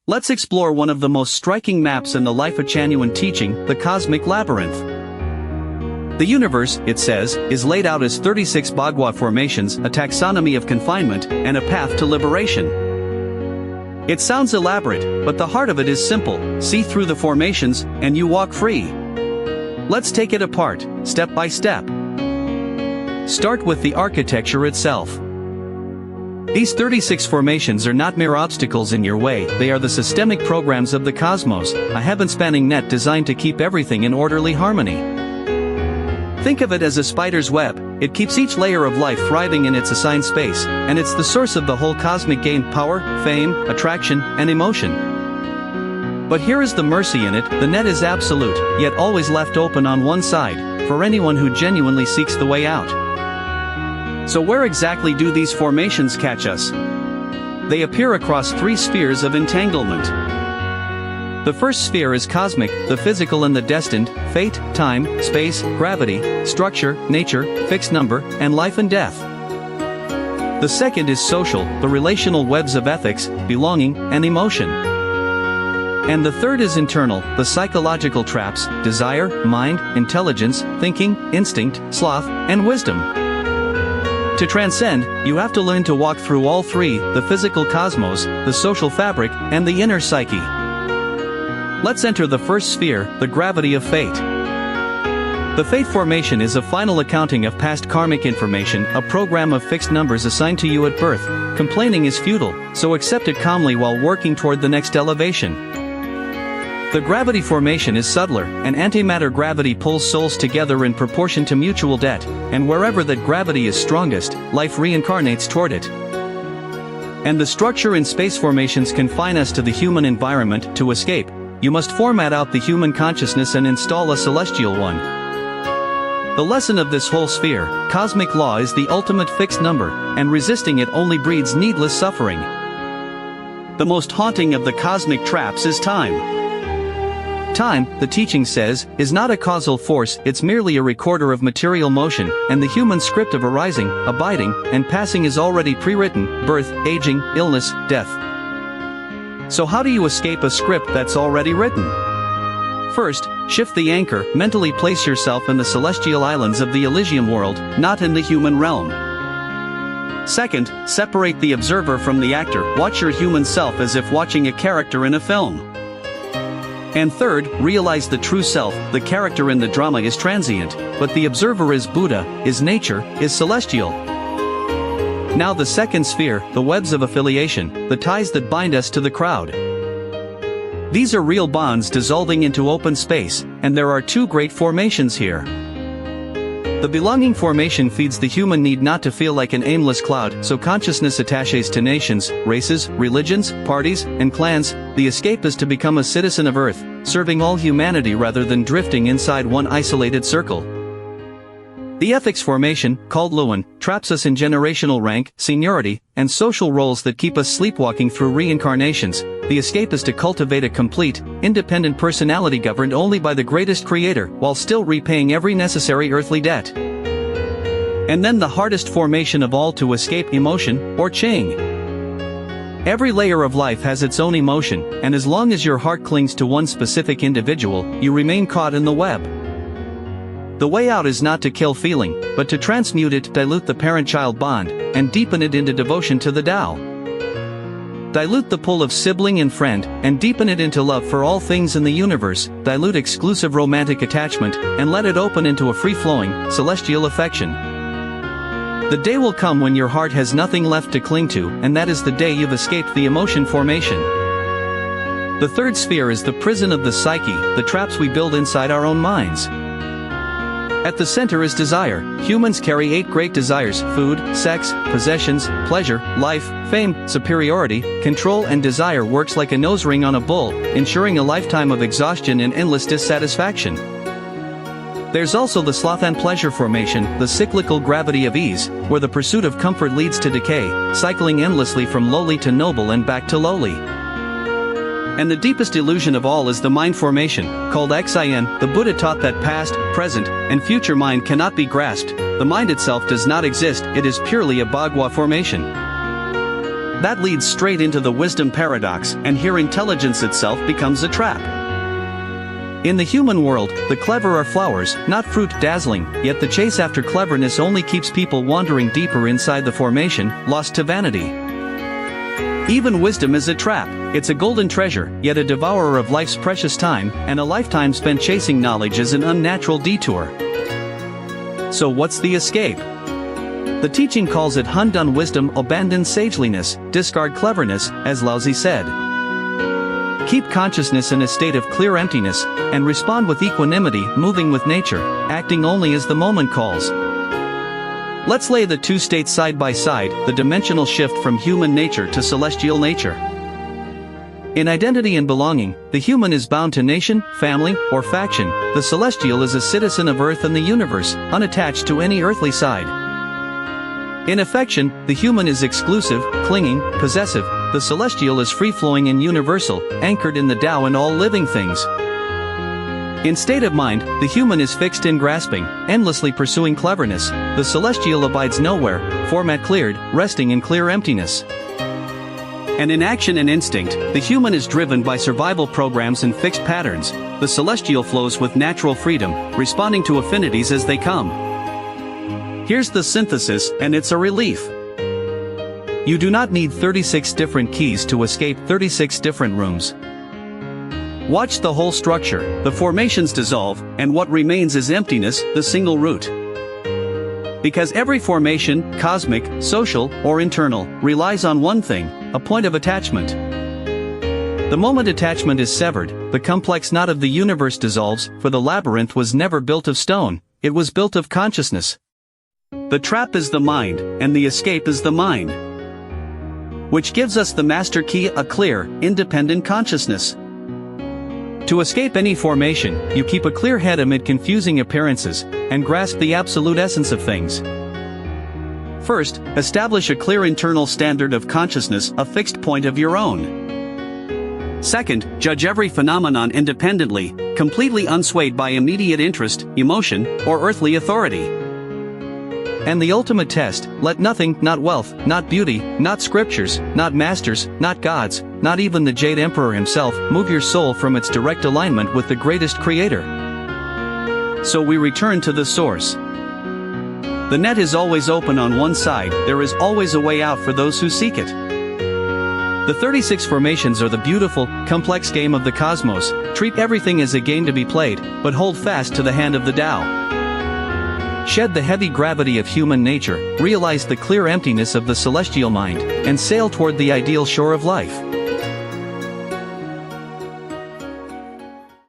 Let's explore one of the most striking maps in the Lifechanyuan teaching, the cosmic labyrinth. The universe, it says, is laid out as 36 Bagua formations, a taxonomy of confinement, and a path to liberation. It sounds elaborate, but the heart of it is simple: see through the formations, and you walk free. Let's take it apart, step by step. Start with the architecture itself. These 36 formations are not mere obstacles in your way, they are the systemic programs of the cosmos, a heaven-spanning net designed to keep everything in orderly harmony. Think of it as a spider's web. It keeps each layer of life thriving in its assigned space, and it's the source of the whole cosmic game: power, fame, attraction, and emotion. But here is the mercy in it: the net is absolute, yet always left open on one side, for anyone who genuinely seeks the way out. So where exactly do these formations catch us? They appear across three spheres of entanglement. The first sphere is cosmic, the physical and the destined: fate, time, space, gravity, structure, nature, fixed number, and life and death. The second is social, the relational webs of ethics, belonging, and emotion. And the third is internal, the psychological traps: desire, mind, intelligence, thinking, instinct, sloth, and wisdom. To transcend, you have to learn to walk through all three: the physical cosmos, the social fabric, and the inner psyche. Let's enter the first sphere, the gravity of fate. The fate formation is a final accounting of past karmic information, a program of fixed numbers assigned to you at birth. Complaining is futile, so accept it calmly while working toward the next elevation. The gravity formation is subtler, and antimatter gravity pulls souls together in proportion to mutual debt, and wherever that gravity is strongest, life reincarnates toward it. And the structure in space formations confine us to the human environment. To escape, you must format out the human consciousness and install a celestial one. The lesson of this whole sphere, cosmic law, is the ultimate fixed number, and resisting it only breeds needless suffering. The most haunting of the cosmic traps is time. Time, the teaching says, is not a causal force, it's merely a recorder of material motion, and the human script of arising, abiding, and passing is already pre-written: birth, aging, illness, death. So how do you escape a script that's already written? First, shift the anchor, mentally place yourself in the celestial islands of the Elysium world, not in the human realm. Second, separate the observer from the actor, watch your human self as if watching a character in a film. And third, realize the true self: the character in the drama is transient, but the observer is Buddha, is nature, is celestial. Now the second sphere, the webs of affiliation, the ties that bind us to the crowd. These are real bonds dissolving into open space, and there are two great formations here. The belonging formation feeds the human need not to feel like an aimless cloud, so consciousness attaches to nations, races, religions, parties, and clans. The escape is to become a citizen of Earth, serving all humanity rather than drifting inside one isolated circle. The ethics formation, called Luan, traps us in generational rank, seniority, and social roles that keep us sleepwalking through reincarnations. The escape is to cultivate a complete, independent personality governed only by the greatest creator, while still repaying every necessary earthly debt. And then the hardest formation of all to escape: emotion, or Ching. Every layer of life has its own emotion, and as long as your heart clings to one specific individual, you remain caught in the web. The way out is not to kill feeling, but to transmute it, dilute the parent-child bond, and deepen it into devotion to the Tao. Dilute the pull of sibling and friend, and deepen it into love for all things in the universe. Dilute exclusive romantic attachment, and let it open into a free-flowing, celestial affection. The day will come when your heart has nothing left to cling to, and that is the day you've escaped the emotion formation. The third sphere is the prison of the psyche, the traps we build inside our own minds. At the center is desire. Humans carry 8 great desires: food, sex, possessions, pleasure, life, fame, superiority. Control and desire works like a nose ring on a bull, ensuring a lifetime of exhaustion and endless dissatisfaction. There's also the sloth and pleasure formation, the cyclical gravity of ease, where the pursuit of comfort leads to decay, cycling endlessly from lowly to noble and back to lowly. And the deepest illusion of all is the mind formation, called Xin. The Buddha taught that past, present, and future mind cannot be grasped. The mind itself does not exist, it is purely a Bagua formation. That leads straight into the wisdom paradox, and here intelligence itself becomes a trap. In the human world, the clever are flowers, not fruit dazzling, yet the chase after cleverness only keeps people wandering deeper inside the formation, lost to vanity. Even wisdom is a trap. It's a golden treasure, yet a devourer of life's precious time, and a lifetime spent chasing knowledge is an unnatural detour. So what's the escape? The teaching calls it Hundun wisdom, abandon sageliness, discard cleverness, as Laozi said. Keep consciousness in a state of clear emptiness, and respond with equanimity, moving with nature, acting only as the moment calls. Let's lay the two states side by side, the dimensional shift from human nature to celestial nature. In identity and belonging, the human is bound to nation, family, or faction. The celestial is a citizen of Earth and the universe, unattached to any earthly side. In affection, the human is exclusive, clinging, possessive. The celestial is free-flowing and universal, anchored in the Tao and all living things. In state of mind, the human is fixed in grasping, endlessly pursuing cleverness. The celestial abides nowhere, format cleared, resting in clear emptiness. And in action and instinct, the human is driven by survival programs and fixed patterns. The celestial flows with natural freedom, responding to affinities as they come. Here's the synthesis, and it's a relief. You do not need 36 different keys to escape 36 different rooms. Watch the whole structure, the formations dissolve, and what remains is emptiness, the single root. Because every formation, cosmic, social, or internal, relies on one thing, a point of attachment. The moment attachment is severed, the complex knot of the universe dissolves, for the labyrinth was never built of stone, it was built of consciousness. The trap is the mind, and the escape is the mind. Which gives us the master key, a clear, independent consciousness. To escape any formation, you keep a clear head amid confusing appearances, and grasp the absolute essence of things. First, establish a clear internal standard of consciousness, a fixed point of your own. Second, judge every phenomenon independently, completely unswayed by immediate interest, emotion, or earthly authority. And the ultimate test, let nothing, not wealth, not beauty, not scriptures, not masters, not gods, not even the Jade Emperor himself, move your soul from its direct alignment with the greatest creator. So we return to the source. The net is always open on one side, there is always a way out for those who seek it. The 36 formations are the beautiful, complex game of the cosmos. Treat everything as a game to be played, but hold fast to the hand of the Tao. Shed the heavy gravity of human nature, realize the clear emptiness of the celestial mind, and sail toward the ideal shore of life.